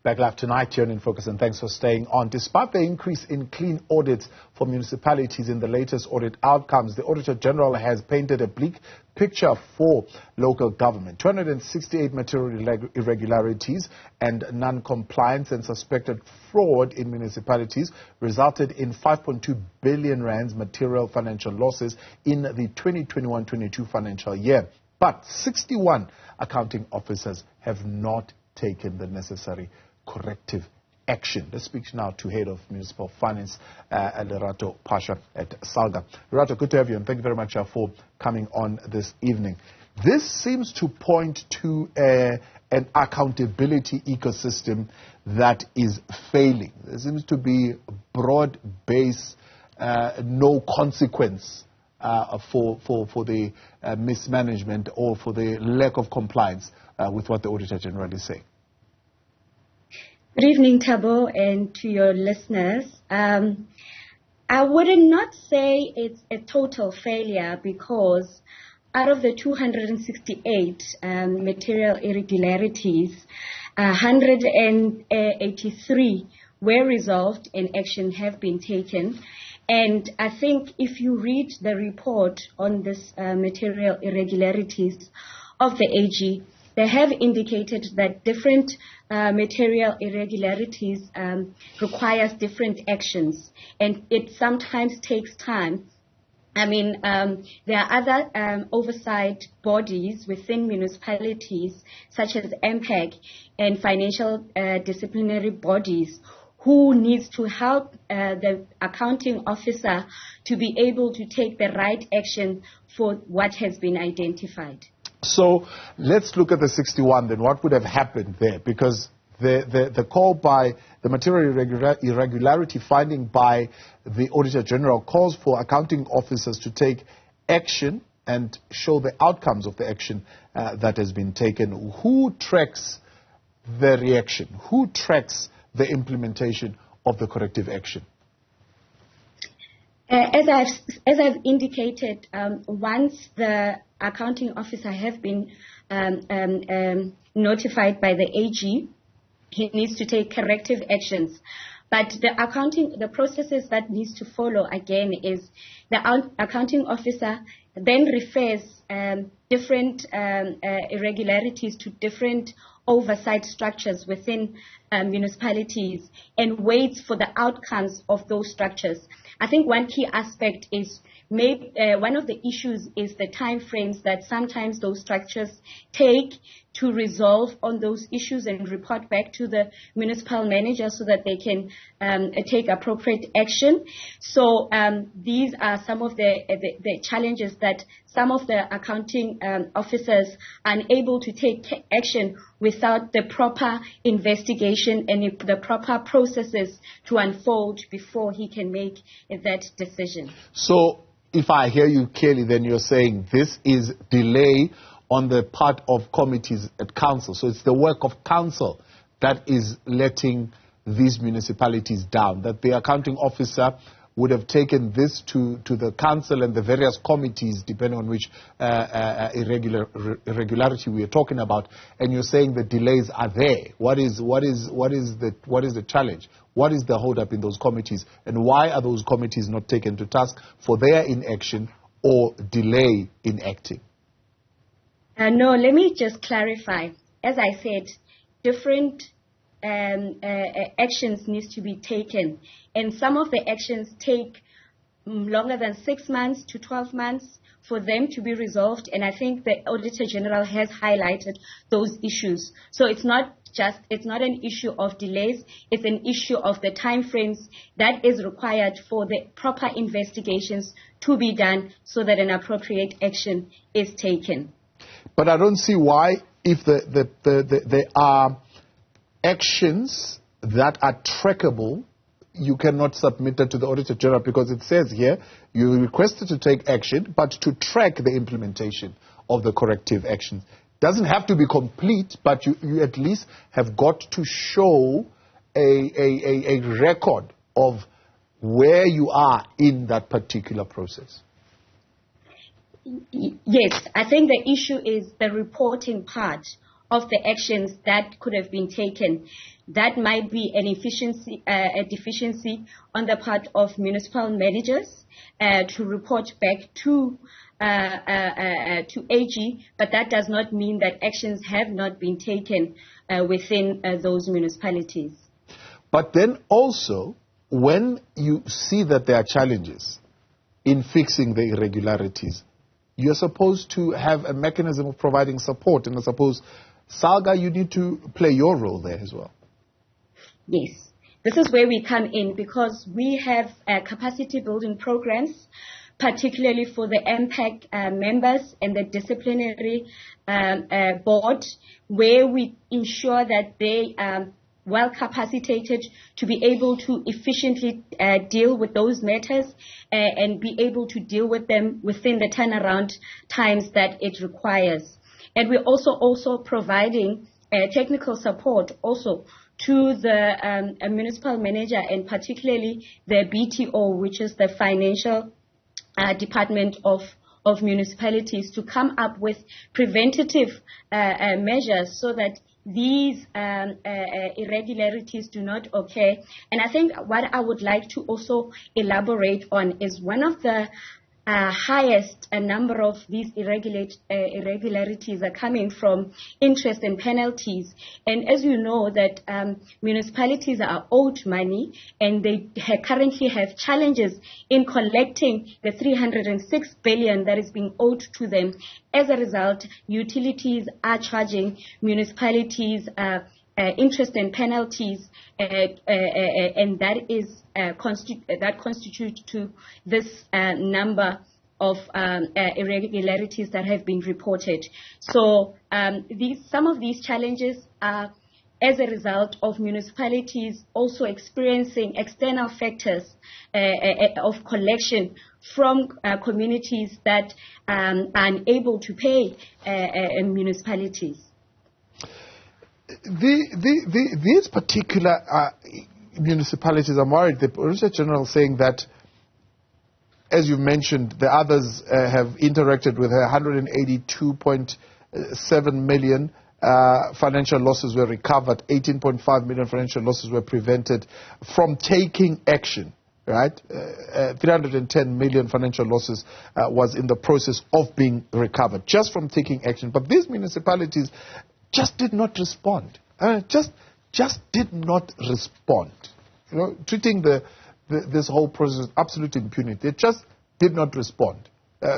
Back live tonight here in Focus, and thanks for staying on. Despite the increase in clean audits for municipalities in the latest audit outcomes, the Auditor-General has painted a bleak picture for local government. 268 material irregularities and non-compliance and suspected fraud in municipalities resulted in 5.2 billion rands material financial losses in the 2021-22 financial year. But 61 accounting officers have not taken the necessary corrective action. Let's speak now to Head of Municipal Finance, Lerato Phasha at Salga. Lerato, good to have you, and thank you very much for coming on this evening. This seems to point to an accountability ecosystem that is failing. There seems to be broad-based, no consequence for the mismanagement or for the lack of compliance with what the Auditor-General is saying. Good evening, Thabo, and to your listeners. I would not say it's a total failure, because out of the 268 material irregularities, 183 were resolved and action have been taken. And I think if you read the report on this material irregularities of the AG, they have indicated that different material irregularities requires different actions, and it sometimes takes time. I mean, there are other oversight bodies within municipalities, such as MPAC and financial disciplinary bodies, who needs to help the accounting officer to be able to take the right action for what has been identified. So let's look at the 61 then. What would have happened there? Because the call by the material irregularity finding by the Auditor-General calls for accounting officers to take action and show the outcomes of the action that has been taken. Who tracks the reaction? Who tracks the implementation of the corrective action? As I've indicated, once the accounting officer have been notified by the AG, he needs to take corrective actions. But the processes that needs to follow again is the accounting officer then refers different irregularities to different oversight structures within municipalities and waits for the outcomes of those structures. I think one key aspect is one of the issues is the time frames that sometimes those structures take to resolve on those issues and report back to the municipal manager so that they can take appropriate action. So these are some of the challenges that some of the accounting officers are unable to take action without the proper investigation and the proper processes to unfold before he can make that decision. So if I hear you clearly, then you're saying this is delay on the part of committees at council. So it's the work of council that is letting these municipalities down, that the accounting officer would have taken this to the council and the various committees, depending on which irregularity we are talking about. And you're saying the delays are there. What is the challenge? What is the hold up in those committees? And why are those committees not taken to task for their inaction or delay in acting? No, let me just clarify. As I said, different actions needs to be taken, and some of the actions take longer than 6 months to 12 months for them to be resolved, and I think the Auditor-General has highlighted those issues. So it's not an issue of delays, it's an issue of the time frames that is required for the proper investigations to be done so that an appropriate action is taken. But I don't see why, if there are actions that are trackable, you cannot submit that to the Auditor-General, because it says here you requested to take action, but to track the implementation of the corrective actions. Doesn't have to be complete, but you at least have got to show a record of where you are in that particular process. Yes, I think the issue is the reporting part of the actions that could have been taken. That might be an a deficiency on the part of municipal managers to report back to AG, but that does not mean that actions have not been taken within those municipalities. But then also, when you see that there are challenges in fixing the irregularities, you're supposed to have a mechanism of providing support. And I suppose, Salga, you need to play your role there as well. Yes. This is where we come in, because we have capacity building programs, particularly for the MPAC members and the disciplinary board, where we ensure that they are well capacitated to be able to efficiently deal with those matters and be able to deal with them within the turnaround times that it requires. And we're also providing technical support also to the municipal manager, and particularly the BTO, which is the financial department of municipalities, to come up with preventative measures so that these irregularities do not occur. And I think what I would like to also elaborate on is one of the highest number of these irregularities are coming from interest and penalties. And as you know that municipalities are owed money, and they currently have challenges in collecting the 306 billion that is being owed to them. As a result, utilities are charging municipalities interest and penalties, and that constitute to this number of irregularities that have been reported. So some of these challenges are as a result of municipalities also experiencing external factors of collection from communities that are unable to pay municipalities. These particular municipalities, I'm worried, the Auditor-General saying that, as you mentioned, the others have interacted with her. 182.7 million financial losses were recovered, 18.5 million financial losses were prevented from taking action, right? 310 million financial losses was in the process of being recovered just from taking action. But these municipalities just did not respond. Just did not respond. You know, treating this whole process with absolute impunity. They just did not respond.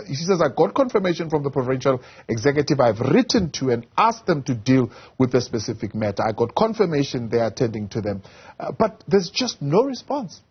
She says, I got confirmation from the provincial executive. I've written to and asked them to deal with the specific matter. I got confirmation they are attending to them. But there's just no response.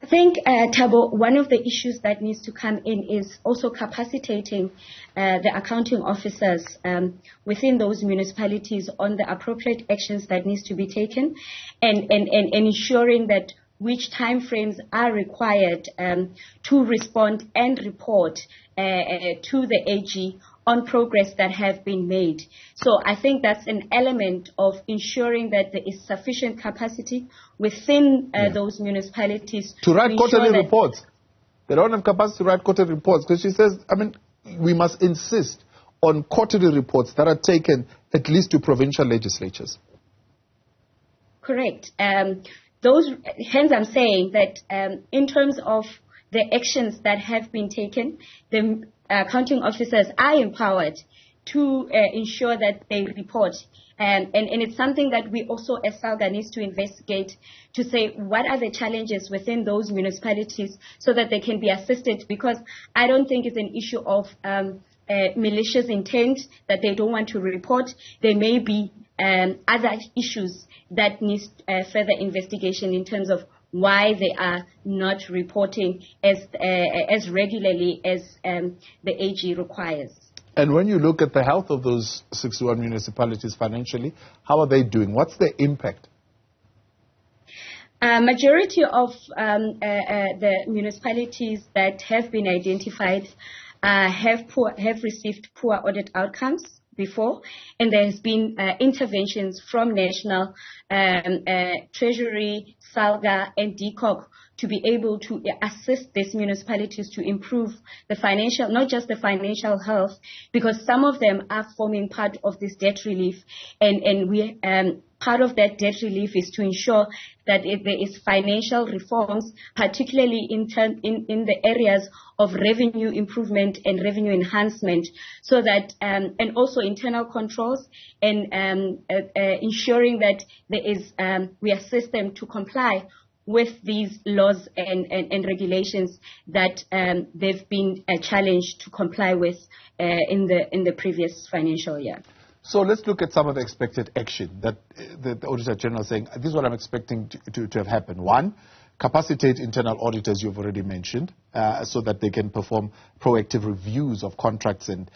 I think, Thabo, one of the issues that needs to come in is also capacitating the accounting officers within those municipalities on the appropriate actions that needs to be taken, and ensuring that which timeframes are required to respond and report to the AG on progress that have been made. So I think that's an element of ensuring that there is sufficient capacity within those municipalities to write quarterly reports. They don't have capacity to write quarterly reports, because she says, we must insist on quarterly reports that are taken at least to provincial legislatures. Correct. Hence I'm saying that in terms of the actions that have been taken, the accounting officers are empowered to ensure that they report. And it's something that we also as Salga needs to investigate, to say what are the challenges within those municipalities so that they can be assisted, because I don't think it's an issue of malicious intent that they don't want to report. There may be other issues that need further investigation in terms of why they are not reporting as regularly as the AG requires. And when you look at the health of those 61 municipalities financially, how are they doing? What's their impact? Majority of the municipalities that have been identified have received poor audit outcomes before, and there has been interventions from National Treasury, Salga, and DCOC to be able to assist these municipalities to improve the financial, not just the financial health, because some of them are forming part of this debt relief, and we part of that debt relief is to ensure that if there is financial reforms, particularly in the areas of revenue improvement and revenue enhancement, so that and also internal controls and ensuring that there is we assist them to comply with these laws and regulations that they've been challenged to comply with in the previous financial year. So let's look at some of the expected action that the Auditor-General is saying. This is what I'm expecting to have happened. One, capacitate internal auditors, you've already mentioned, so that they can perform proactive reviews of contracts and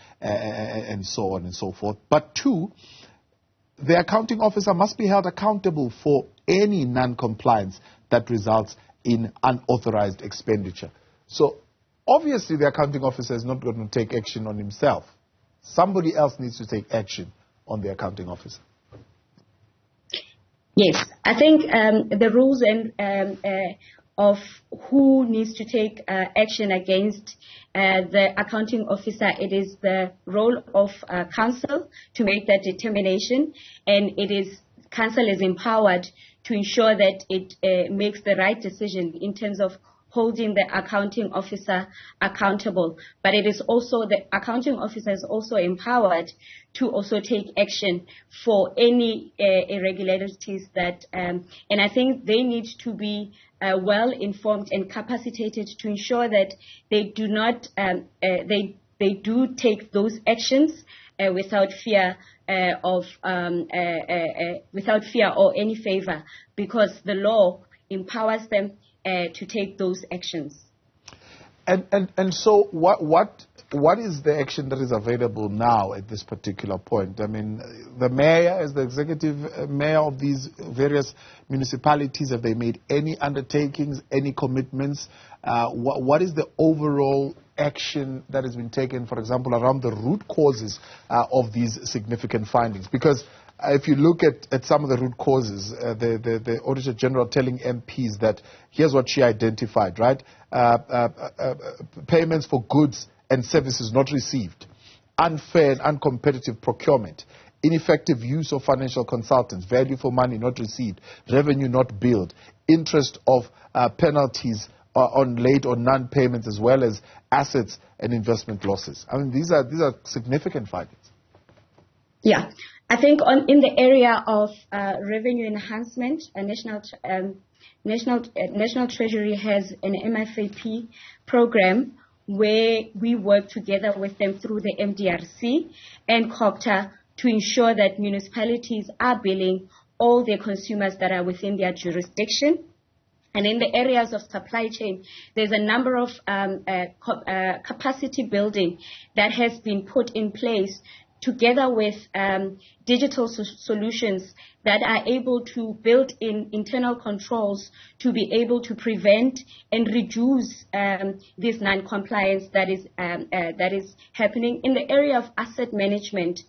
so on and so forth. But two, the accounting officer must be held accountable for any non-compliance that results in unauthorized expenditure. So obviously the accounting officer is not going to take action on himself. Somebody else needs to take action on the accounting officer. Yes, I think the rules of who needs to take action against the accounting officer, it is the role of council to make that determination, and council is empowered to ensure that it makes the right decision in terms of holding the accounting officer accountable. But it is also, the accounting officer is also empowered to also take action for any irregularities that, and I think they need to be well informed and capacitated to ensure that they do not, they do take those actions without fear without fear or any favor, because the law empowers them to take those actions. And so what is the action that is available now at this particular point? I mean, the mayor, as the executive mayor of these various municipalities, have they made any undertakings, any commitments? What is the overall action that has been taken, for example, around the root causes of these significant findings? Because if you look at some of the root causes, the Auditor-General telling MPs that here's what she identified, right? Payments for goods and services not received, unfair and uncompetitive procurement, ineffective use of financial consultants, value for money not received, revenue not billed, interest of penalties on late or non-payments, as well as assets and investment losses. I mean, these are significant findings. Yeah. I think in the area of revenue enhancement, National Treasury has an MFAP program where we work together with them through the MDRC and COPTA to ensure that municipalities are billing all their consumers that are within their jurisdiction. And in the areas of supply chain, there's a number of capacity building that has been put in place together with digital solutions that are able to build in internal controls to be able to prevent and reduce this non-compliance that is happening. In the area of asset management,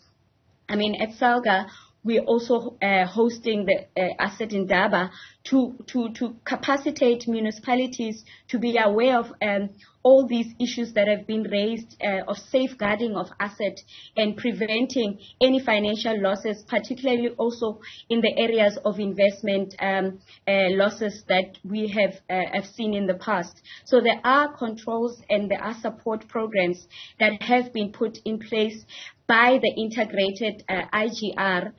I mean, at Salga, we're also hosting the asset in Daba to capacitate municipalities to be aware of all these issues that have been raised of safeguarding of asset and preventing any financial losses, particularly also in the areas of investment losses that we have seen in the past. So there are controls and there are support programs that have been put in place by the integrated IGR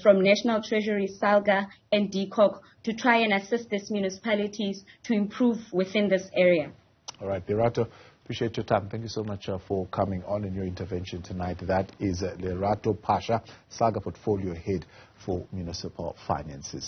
from National Treasury, Salga, and DCOC to try and assist these municipalities to improve within this area. All right, Lerato, appreciate your time. Thank you so much for coming on in your intervention tonight. That is Lerato Phasha, Salga Portfolio Head for Municipal Finances.